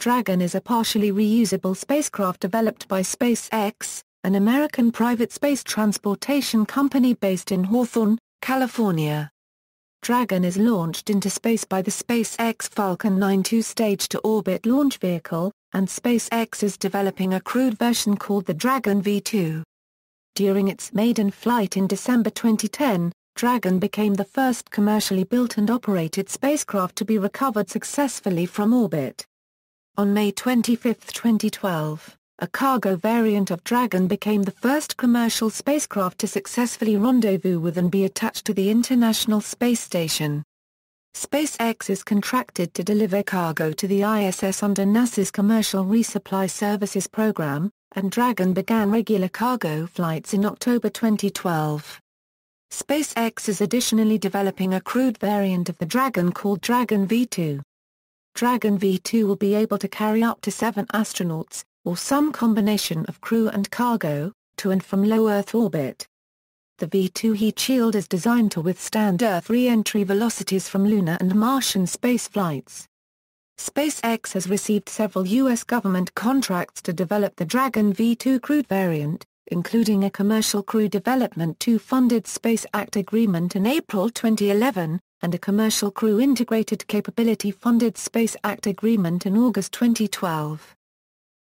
Dragon is a partially reusable spacecraft developed by SpaceX, an American private space transportation company based in Hawthorne, California. Dragon is launched into space by the SpaceX Falcon 9 two-stage to-orbit launch vehicle, and SpaceX is developing a crewed version called the Dragon V2. During its maiden flight in December 2010, Dragon became the first commercially built and operated spacecraft to be recovered successfully from orbit. On May 25, 2012, a cargo variant of Dragon became the first commercial spacecraft to successfully rendezvous with and be attached to the International Space Station. SpaceX is contracted to deliver cargo to the ISS under NASA's Commercial Resupply Services program, and Dragon began regular cargo flights in October 2012. SpaceX is additionally developing a crewed variant of the Dragon called Dragon V2. Dragon V2 will be able to carry up to 7 astronauts, or some combination of crew and cargo, to and from low Earth orbit. The V2 heat shield is designed to withstand Earth re-entry velocities from lunar and Martian space flights. SpaceX has received several U.S. government contracts to develop the Dragon V2 crewed variant, including a Commercial Crew Development 2 funded Space Act agreement in April 2011, and a Commercial Crew Integrated Capability funded Space Act agreement in August 2012.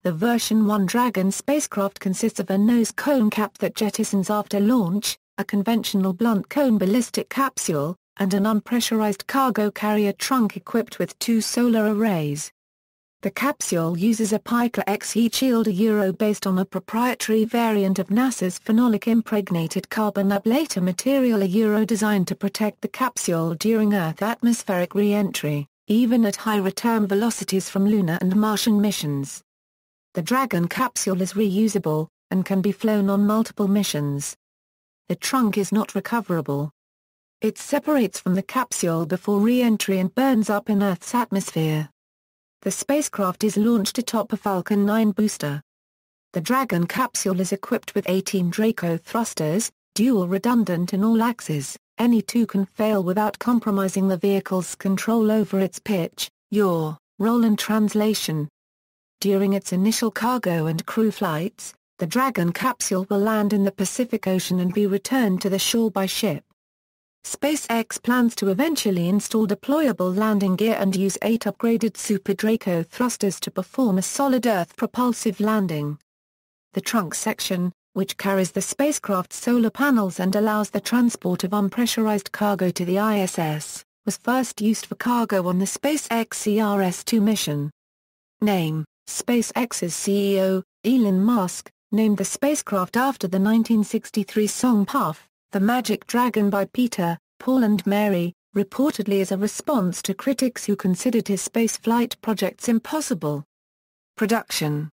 The version 1 Dragon spacecraft consists of a nose cone cap that jettisons after launch, a conventional blunt cone ballistic capsule, and an unpressurized cargo carrier trunk equipped with 2 solar arrays. The capsule uses a Pica X heat shield based on a proprietary variant of NASA's phenolic-impregnated carbon ablator material designed to protect the capsule during Earth atmospheric re-entry, even at high return velocities from lunar and Martian missions. The Dragon capsule is reusable, and can be flown on multiple missions. The trunk is not recoverable. It separates from the capsule before re-entry and burns up in Earth's atmosphere. The spacecraft is launched atop a Falcon 9 booster. The Dragon capsule is equipped with 18 Draco thrusters, dual redundant in all axes. Any two can fail without compromising the vehicle's control over its pitch, yaw, roll and translation. During its initial cargo and crew flights, the Dragon capsule will land in the Pacific Ocean and be returned to the shore by ship. SpaceX plans to eventually install deployable landing gear and use 8 upgraded Super Draco thrusters to perform a solid Earth propulsive landing. The trunk section, which carries the spacecraft's solar panels and allows the transport of unpressurized cargo to the ISS, was first used for cargo on the SpaceX CRS-2 mission. Name: SpaceX's CEO, Elon Musk, named the spacecraft after the 1963 song Puff, The Magic Dragon by Peter, Paul and Mary, reportedly as a response to critics who considered his spaceflight projects impossible. Production.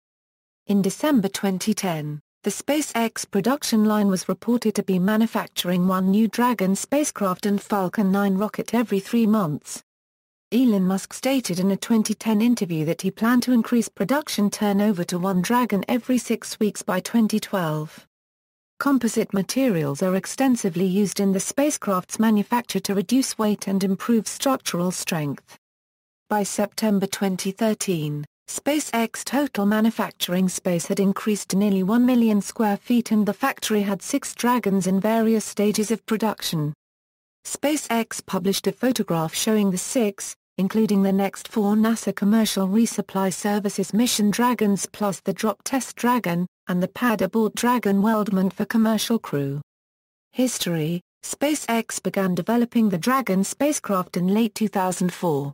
In December 2010, the SpaceX production line was reported to be manufacturing 1 new Dragon spacecraft and Falcon 9 rocket every 3 months. Elon Musk stated in a 2010 interview that he planned to increase production turnover to 1 Dragon every 6 weeks by 2012. Composite materials are extensively used in the spacecraft's manufacture to reduce weight and improve structural strength. By September 2013, SpaceX total manufacturing space had increased to nearly 1 million square feet and the factory had 6 Dragons in various stages of production. SpaceX published a photograph showing the 6, including the next 4 NASA Commercial Resupply Services mission Dragons plus the drop test Dragon, and the pad aboard Dragon weldment for commercial crew. History: SpaceX began developing the Dragon spacecraft in late 2004.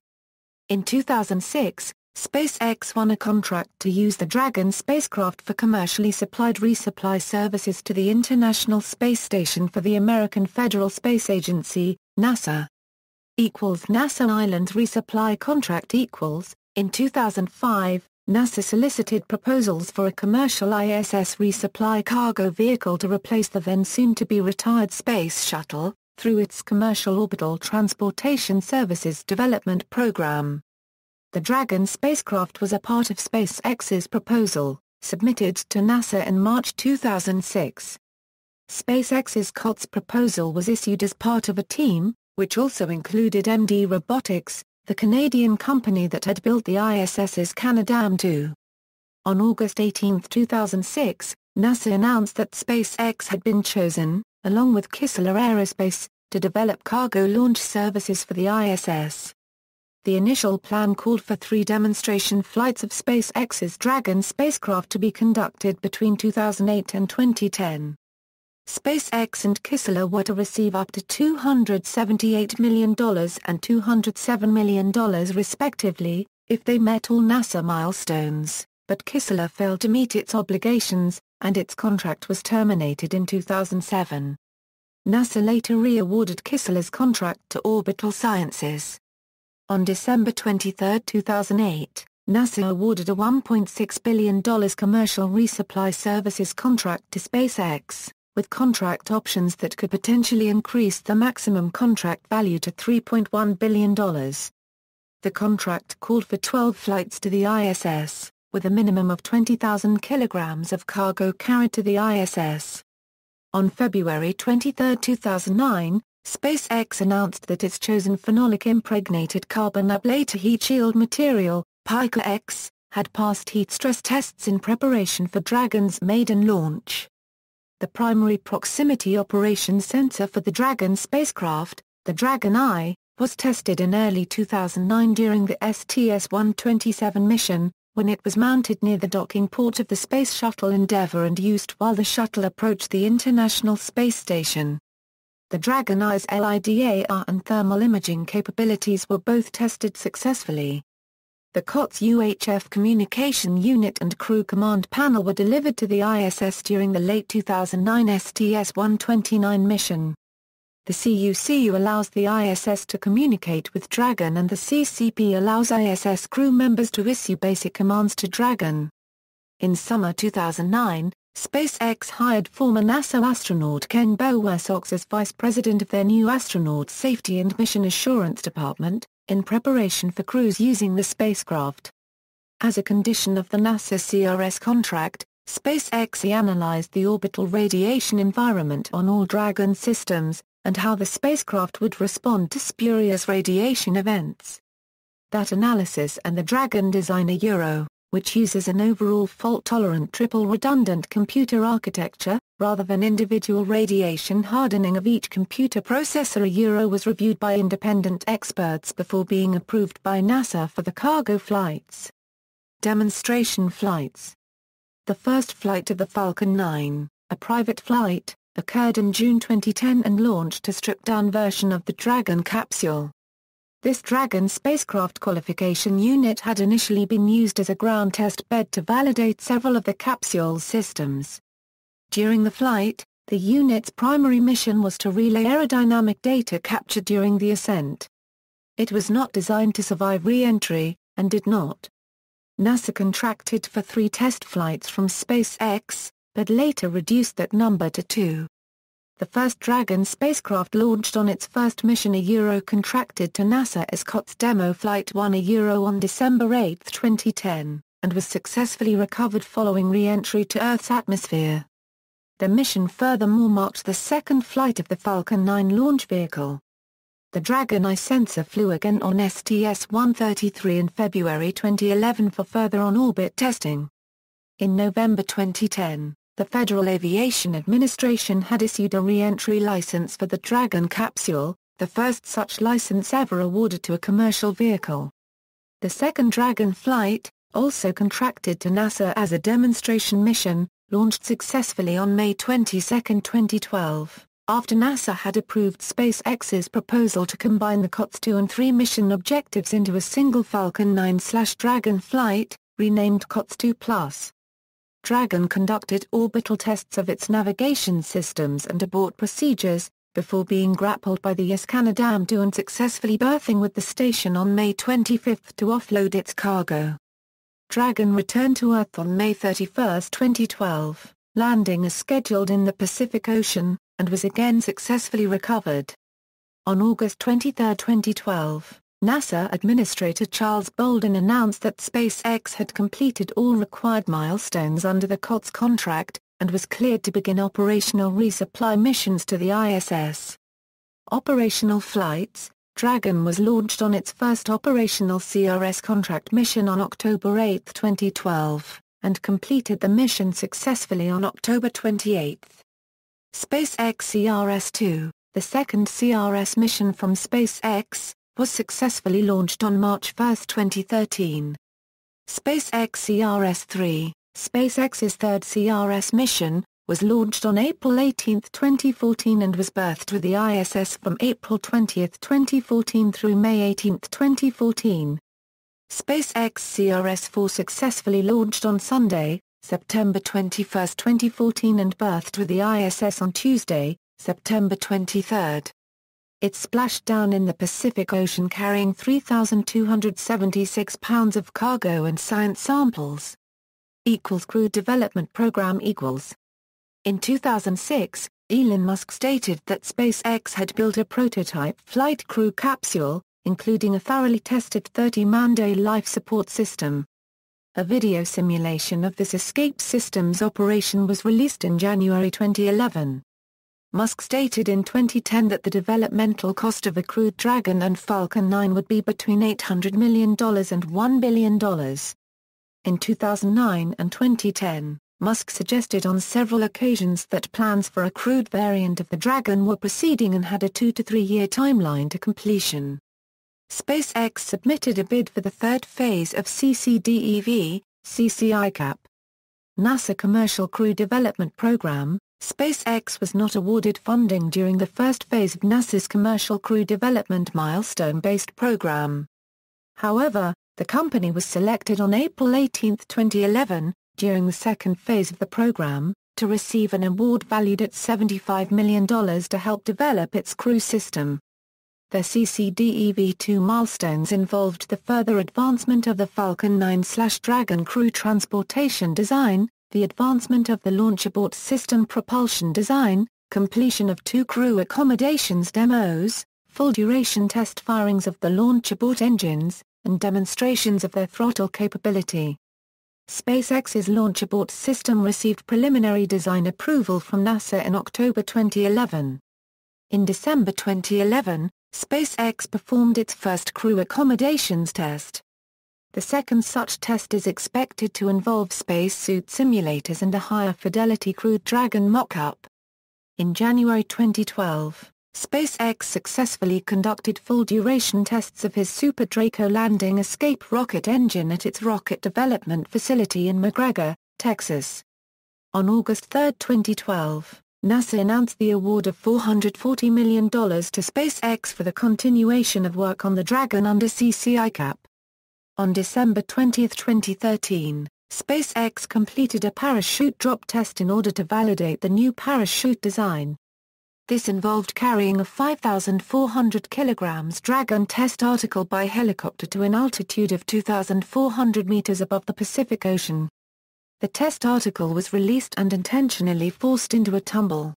In 2006, SpaceX won a contract to use the Dragon spacecraft for commercially supplied resupply services to the International Space Station for the American Federal Space Agency, NASA. NASA Island resupply contract equals. In 2005, NASA solicited proposals for a commercial ISS resupply cargo vehicle to replace the then soon-to-be retired Space Shuttle, through its Commercial Orbital Transportation Services Development Program. The Dragon spacecraft was a part of SpaceX's proposal, submitted to NASA in March 2006. SpaceX's COTS proposal was issued as part of a team, which also included MD Robotics, the Canadian company that had built the ISS's Canadarm2. On August 18, 2006, NASA announced that SpaceX had been chosen, along with Kistler Aerospace, to develop cargo launch services for the ISS. The initial plan called for 3 demonstration flights of SpaceX's Dragon spacecraft to be conducted between 2008 and 2010. SpaceX and Kistler were to receive up to $278 million and $207 million respectively, if they met all NASA milestones, but Kistler failed to meet its obligations, and its contract was terminated in 2007. NASA later re-awarded Kistler's contract to Orbital Sciences. On December 23, 2008, NASA awarded a $1.6 billion commercial resupply services contract to SpaceX, with contract options that could potentially increase the maximum contract value to $3.1 billion. The contract called for 12 flights to the ISS, with a minimum of 20,000 kilograms of cargo carried to the ISS. On February 23, 2009, SpaceX announced that its chosen phenolic-impregnated carbon ablator heat shield material, Pica-X, had passed heat stress tests in preparation for Dragon's maiden launch. The primary proximity operations sensor for the Dragon spacecraft, the Dragon Eye, was tested in early 2009 during the STS-127 mission, when it was mounted near the docking port of the Space Shuttle Endeavour and used while the shuttle approached the International Space Station. The Dragon Eye's LIDAR and thermal imaging capabilities were both tested successfully. The COTS UHF communication unit and crew command panel were delivered to the ISS during the late 2009 STS-129 mission. The CUCU allows the ISS to communicate with Dragon, and the CCP allows ISS crew members to issue basic commands to Dragon. In summer 2009, SpaceX hired former NASA astronaut Ken Bowersox as vice president of their new Astronaut Safety and Mission Assurance Department, in preparation for crews using the spacecraft. As a condition of the NASA CRS contract, SpaceX analyzed the orbital radiation environment on all Dragon systems, and how the spacecraft would respond to spurious radiation events. That analysis and the Dragon Designer Euro, which uses an overall fault-tolerant triple-redundant computer architecture, rather than individual radiation hardening of each computer processor. Euro was reviewed by independent experts before being approved by NASA for the cargo flights. Demonstration flights. The first flight of the Falcon 9, a private flight, occurred in June 2010 and launched a stripped-down version of the Dragon capsule. This Dragon spacecraft qualification unit had initially been used as a ground test bed to validate several of the capsule's systems. During the flight, the unit's primary mission was to relay aerodynamic data captured during the ascent. It was not designed to survive re-entry, and did not. NASA contracted for 3 test flights from SpaceX, but later reduced that number to 2. The first Dragon spacecraft launched on its first mission contracted to NASA as COTS Demo Flight 1 on December 8, 2010, and was successfully recovered following re-entry to Earth's atmosphere. The mission furthermore marked the second flight of the Falcon 9 launch vehicle. The Dragon Eye sensor flew again on STS-133 in February 2011 for further on-orbit testing. In November 2010, the Federal Aviation Administration had issued a re-entry license for the Dragon capsule, the first such license ever awarded to a commercial vehicle. The second Dragon flight, also contracted to NASA as a demonstration mission, launched successfully on May 22, 2012, after NASA had approved SpaceX's proposal to combine the COTS 2 and 3 mission objectives into a single Falcon 9/Dragon flight, renamed COTS 2+. Dragon conducted orbital tests of its navigation systems and abort procedures, before being grappled by the Canadarm2 and successfully berthing with the station on May 25 to offload its cargo. Dragon returned to Earth on May 31, 2012, landing as scheduled in the Pacific Ocean, and was again successfully recovered. On August 23, 2012, NASA Administrator Charles Bolden announced that SpaceX had completed all required milestones under the COTS contract, and was cleared to begin operational resupply missions to the ISS. Operational flights. Dragon was launched on its first operational CRS contract mission on October 8, 2012, and completed the mission successfully on October 28. SpaceX CRS-2, the second CRS mission from SpaceX, was successfully launched on March 1, 2013. SpaceX CRS-3, SpaceX's third CRS mission, was launched on April 18, 2014 and was berthed with the ISS from April 20, 2014 through May 18, 2014. SpaceX CRS-4 successfully launched on Sunday, September 21, 2014 and berthed with the ISS on Tuesday, September 23. It splashed down in the Pacific Ocean carrying 3,276 pounds of cargo and science samples. Crew Development Program equals. In 2006, Elon Musk stated that SpaceX had built a prototype flight crew capsule, including a thoroughly tested 30-man-day life support system. A video simulation of this escape system's operation was released in January 2011. Musk stated in 2010 that the developmental cost of a crewed Dragon and Falcon 9 would be between $800 million and $1 billion. In 2009 and 2010, Musk suggested on several occasions that plans for a crewed variant of the Dragon were proceeding and had a 2 to 3 year timeline to completion. SpaceX submitted a bid for the third phase of CCDEV, CCICAP. NASA Commercial Crew Development Program. SpaceX was not awarded funding during the first phase of NASA's Commercial Crew Development milestone-based program. However, the company was selected on April 18, 2011, during the second phase of the program, to receive an award valued at $75 million to help develop its crew system. The CCDEV-2 milestones involved the further advancement of the Falcon 9/Dragon crew transportation design, the advancement of the launch abort system propulsion design, completion of 2 crew accommodations demos, full-duration test firings of the launch abort engines, and demonstrations of their throttle capability. SpaceX's launch abort system received preliminary design approval from NASA in October 2011. In December 2011, SpaceX performed its first crew accommodations test. The second such test is expected to involve spacesuit simulators and a higher-fidelity crewed Dragon mock-up. In January 2012, SpaceX successfully conducted full-duration tests of his Super Draco landing escape rocket engine at its rocket development facility in McGregor, Texas. On August 3, 2012, NASA announced the award of $440 million to SpaceX for the continuation of work on the Dragon under CCICAP. On December 20, 2013, SpaceX completed a parachute drop test in order to validate the new parachute design. This involved carrying a 5,400 kg Dragon test article by helicopter to an altitude of 2,400 meters above the Pacific Ocean. The test article was released and intentionally forced into a tumble.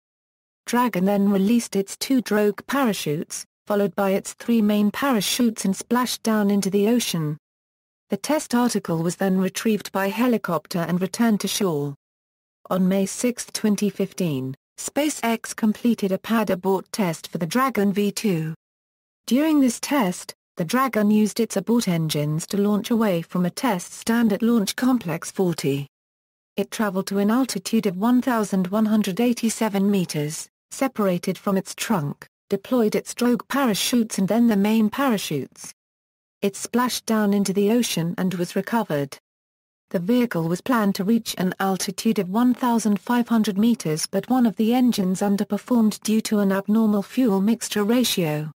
Dragon then released its 2 drogue parachutes, followed by its 3 main parachutes and splashed down into the ocean. The test article was then retrieved by helicopter and returned to shore. On May 6, 2015, SpaceX completed a pad abort test for the Dragon V2. During this test, the Dragon used its abort engines to launch away from a test stand at Launch Complex 40. It traveled to an altitude of 1,187 meters, separated from its trunk, deployed its drogue parachutes and then the main parachutes. It splashed down into the ocean and was recovered. The vehicle was planned to reach an altitude of 1,500 meters but one of the engines underperformed due to an abnormal fuel mixture ratio.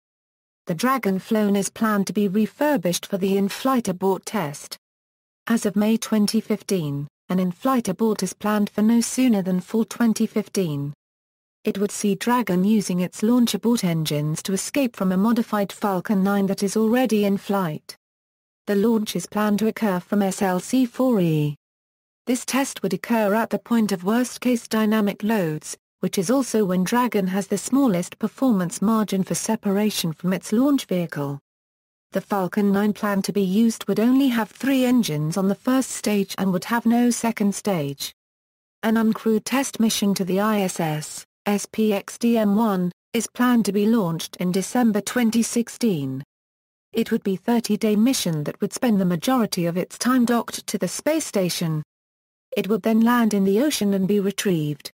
The Dragon flown is planned to be refurbished for the in-flight abort test. As of May 2015, an in-flight abort is planned for no sooner than fall 2015. It would see Dragon using its launch abort engines to escape from a modified Falcon 9 that is already in flight. The launch is planned to occur from SLC-4E. This test would occur at the point of worst-case dynamic loads, which is also when Dragon has the smallest performance margin for separation from its launch vehicle. The Falcon 9 planned to be used would only have 3 engines on the first stage and would have no second stage. An uncrewed test mission to the ISS, SPXDM-1, is planned to be launched in December 2016. It would be a 30-day mission that would spend the majority of its time docked to the space station. It would then land in the ocean and be retrieved.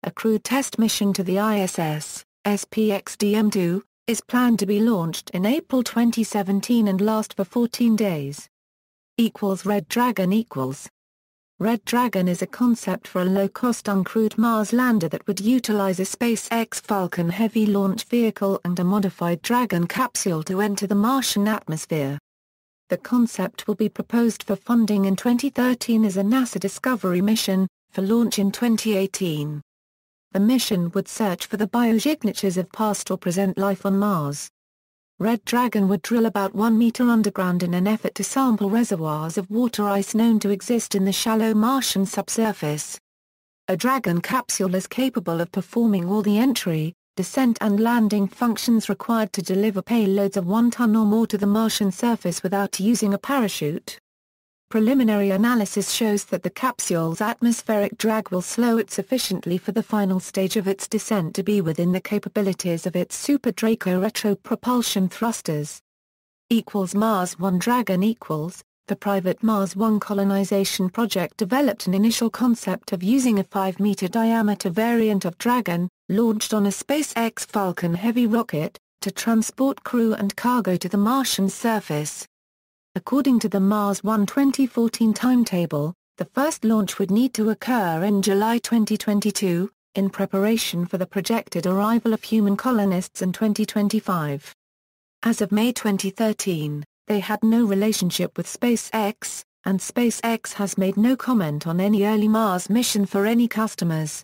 A crewed test mission to the ISS, SpaceX-DM2, is planned to be launched in April 2017 and last for 14 days. Red Dragon Red Dragon is a concept for a low-cost uncrewed Mars lander that would utilize a SpaceX Falcon heavy launch vehicle and a modified Dragon capsule to enter the Martian atmosphere. The concept will be proposed for funding in 2013 as a NASA Discovery mission, for launch in 2018. The mission would search for the biosignatures of past or present life on Mars. Red Dragon would drill about 1 meter underground in an effort to sample reservoirs of water ice known to exist in the shallow Martian subsurface. A Dragon capsule is capable of performing all the entry, descent and landing functions required to deliver payloads of 1 ton or more to the Martian surface without using a parachute. Preliminary analysis shows that the capsule's atmospheric drag will slow it sufficiently for the final stage of its descent to be within the capabilities of its Super Draco retro-propulsion thrusters. Mars One Dragon The private Mars One colonization project developed an initial concept of using a 5-meter diameter variant of Dragon, launched on a SpaceX Falcon heavy rocket, to transport crew and cargo to the Martian surface. According to the Mars One 2014 timetable, the first launch would need to occur in July 2022, in preparation for the projected arrival of human colonists in 2025. As of May 2013, they had no relationship with SpaceX, and SpaceX has made no comment on any early Mars mission for any customers.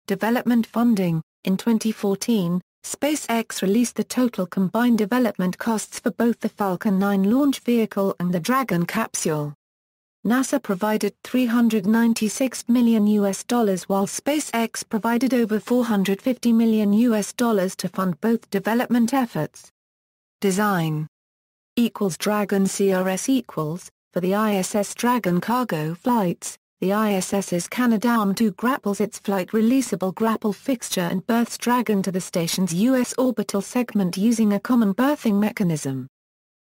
Development funding In 2014, SpaceX released the total combined development costs for both the Falcon 9 launch vehicle and the Dragon capsule. NASA provided $396 million while SpaceX provided over $450 million to fund both development efforts. Design Dragon CRS For the ISS Dragon cargo flights, the ISS's Canadarm2 grapples its flight reusable grapple fixture and berths Dragon to the station's U.S. orbital segment using a common berthing mechanism.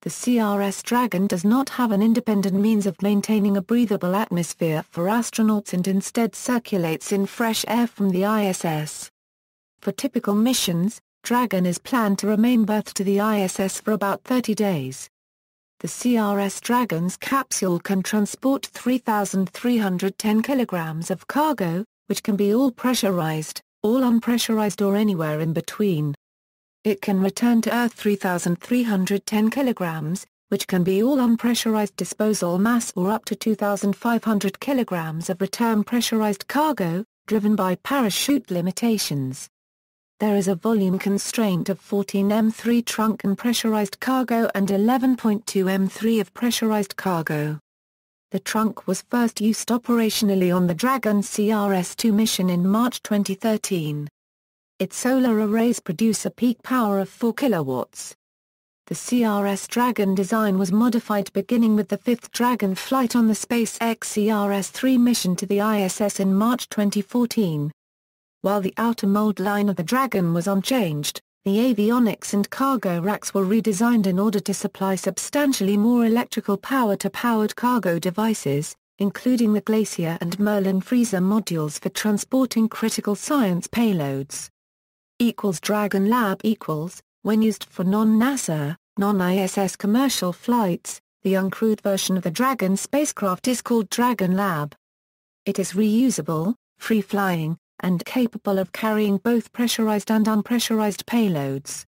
The CRS Dragon does not have an independent means of maintaining a breathable atmosphere for astronauts and instead circulates in fresh air from the ISS. For typical missions, Dragon is planned to remain berthed to the ISS for about 30 days. The CRS Dragon's capsule can transport 3,310 kilograms of cargo, which can be all pressurized, all unpressurized or anywhere in between. It can return to Earth 3,310 kilograms, which can be all unpressurized disposal mass or up to 2,500 kilograms of return pressurized cargo, driven by parachute limitations. There is a volume constraint of 14 m3 trunk and pressurized cargo and 11.2 m3 of pressurized cargo. The trunk was first used operationally on the Dragon CRS-2 mission in March 2013. Its solar arrays produce a peak power of 4 kilowatts. The CRS Dragon design was modified beginning with the fifth Dragon flight on the SpaceX CRS-3 mission to the ISS in March 2014. While the outer mold line of the Dragon was unchanged, the avionics and cargo racks were redesigned in order to supply substantially more electrical power to powered cargo devices, including the Glacier and Merlin freezer modules for transporting critical science payloads. Dragon Lab When used for non-NASA, non-ISS commercial flights, the uncrewed version of the Dragon spacecraft is called Dragon Lab. It is reusable, free-flying, and capable of carrying both pressurized and unpressurized payloads.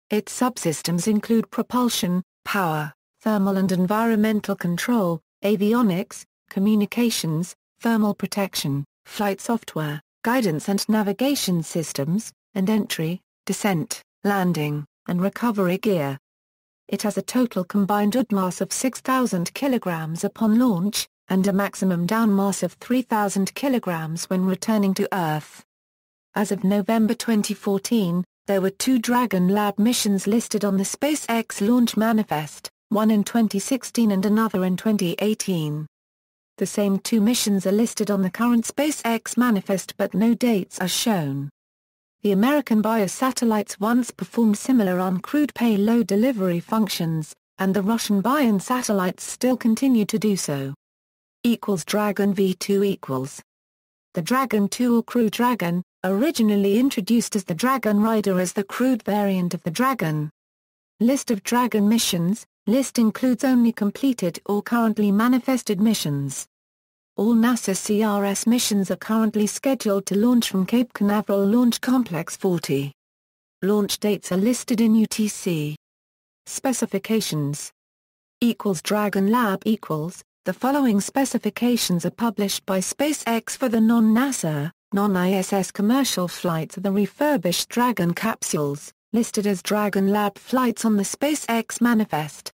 Its subsystems include propulsion, power, thermal and environmental control, avionics, communications, thermal protection, flight software, guidance and navigation systems, and entry, descent, landing, and recovery gear. It has a total combined UD mass of 6,000 kilograms upon launch, and a maximum down mass of 3,000 kilograms when returning to Earth. As of November 2014, there were 2 Dragon Lab missions listed on the SpaceX launch manifest, one in 2016 and another in 2018. The same 2 missions are listed on the current SpaceX manifest but no dates are shown. The American biosatellites once performed similar uncrewed payload delivery functions, and the Russian Bayan satellites still continue to do so. Dragon V2 . The Dragon 2 or Crew Dragon, originally introduced as the Dragon Rider as the crewed variant of the Dragon. List of Dragon missions. List includes only completed or currently manifested missions. All NASA CRS missions are currently scheduled to launch from Cape Canaveral Launch Complex 40. Launch dates are listed in UTC. Specifications. Dragon Lab equals. The following specifications are published by SpaceX for the non-NASA, non-ISS commercial flights of the refurbished Dragon capsules, listed as Dragon Lab flights on the SpaceX manifest.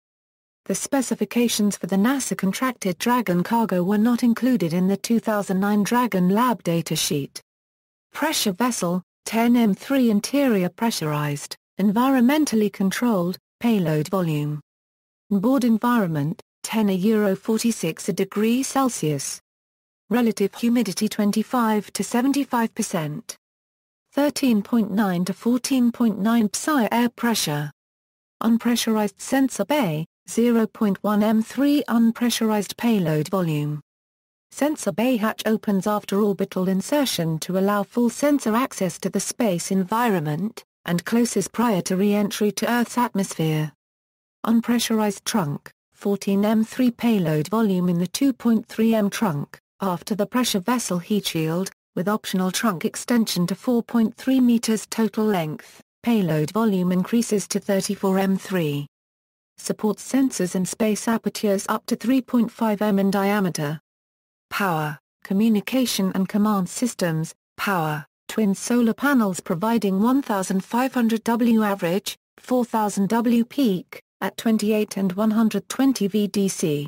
The specifications for the NASA-contracted Dragon cargo were not included in the 2009 Dragon Lab datasheet. Pressure vessel, 10M3 interior pressurized, environmentally controlled, payload volume. Onboard environment, 10 euro 46 degrees Celsius. Relative humidity 25 to 75%. 13.9 to 14.9 psi air pressure. Unpressurized sensor bay, 0.1 M3 unpressurized payload volume. Sensor bay hatch opens after orbital insertion to allow full sensor access to the space environment, and closes prior to re-entry to Earth's atmosphere. Unpressurized trunk, 14 M3 payload volume in the 2.3 M trunk, after the pressure vessel heat shield, with optional trunk extension to 4.3 meters total length, payload volume increases to 34 M3. Supports sensors and space apertures up to 3.5 m in diameter. Power, communication and command systems. Power, twin solar panels providing 1500 W average, 4000 W peak, at 28 and 120 VDC.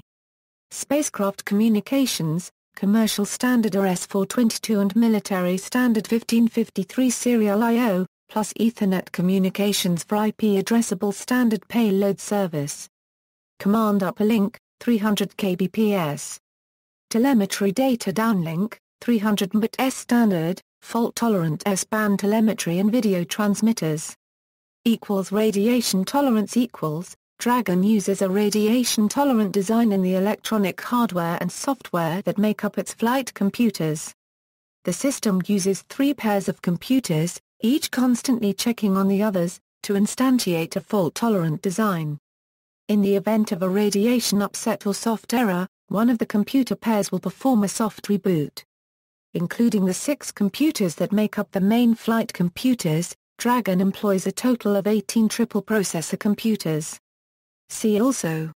Spacecraft communications, commercial standard RS-422 and military standard 1553 serial I/O, plus Ethernet communications for IP addressable standard payload service. Command uplink, 300 kbps. Telemetry data downlink, 300 Mbps standard, fault-tolerant S-band telemetry and video transmitters. Radiation tolerance equals. Dragon uses a radiation-tolerant design in the electronic hardware and software that make up its flight computers. The system uses 3 pairs of computers, each constantly checking on the others, to instantiate a fault-tolerant design. In the event of a radiation upset or soft error, one of the computer pairs will perform a soft reboot. Including the 6 computers that make up the main flight computers, Dragon employs a total of 18 triple processor computers. See also: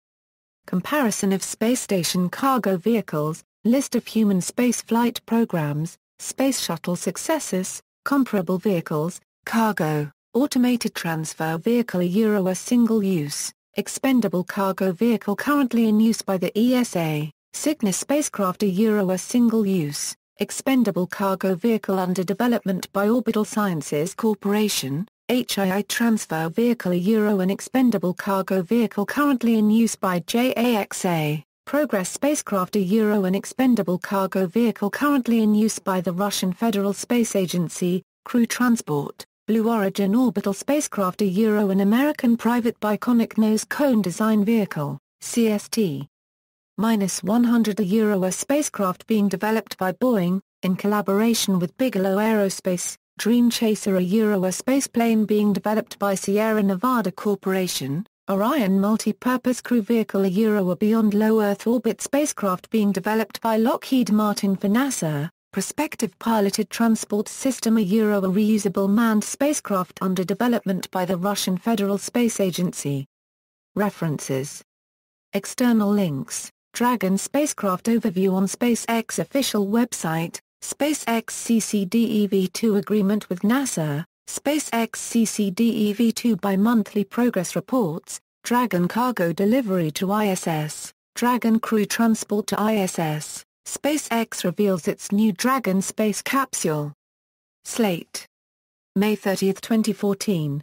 Comparison of space station cargo vehicles, list of human spaceflight programs, space shuttle successes, comparable vehicles, cargo, automated transfer vehicle a single-use, expendable cargo vehicle currently in use by the ESA, Cygnus spacecraft a single-use, expendable cargo vehicle under development by Orbital Sciences Corporation, HII transfer vehicle an expendable cargo vehicle currently in use by JAXA, Progress spacecraft an expendable cargo vehicle currently in use by the Russian Federal Space Agency, Crew Transport, Blue Origin orbital spacecraft an American private biconic nose cone design vehicle, CST. -100 a spacecraft being developed by Boeing, in collaboration with Bigelow Aerospace. Dream Chaser a spaceplane being developed by Sierra Nevada Corporation, Orion Multi-Purpose Crew Vehicle a Beyond Low Earth Orbit spacecraft being developed by Lockheed Martin for NASA, Prospective Piloted Transport System a reusable manned spacecraft under development by the Russian Federal Space Agency. References. External links, Dragon spacecraft overview on SpaceX official website, SpaceX CCDEV-2 agreement with NASA, SpaceX CCDEV-2 bi-monthly progress reports, Dragon cargo delivery to ISS, Dragon crew transport to ISS, SpaceX reveals its new Dragon space capsule. Slate. May 30, 2014.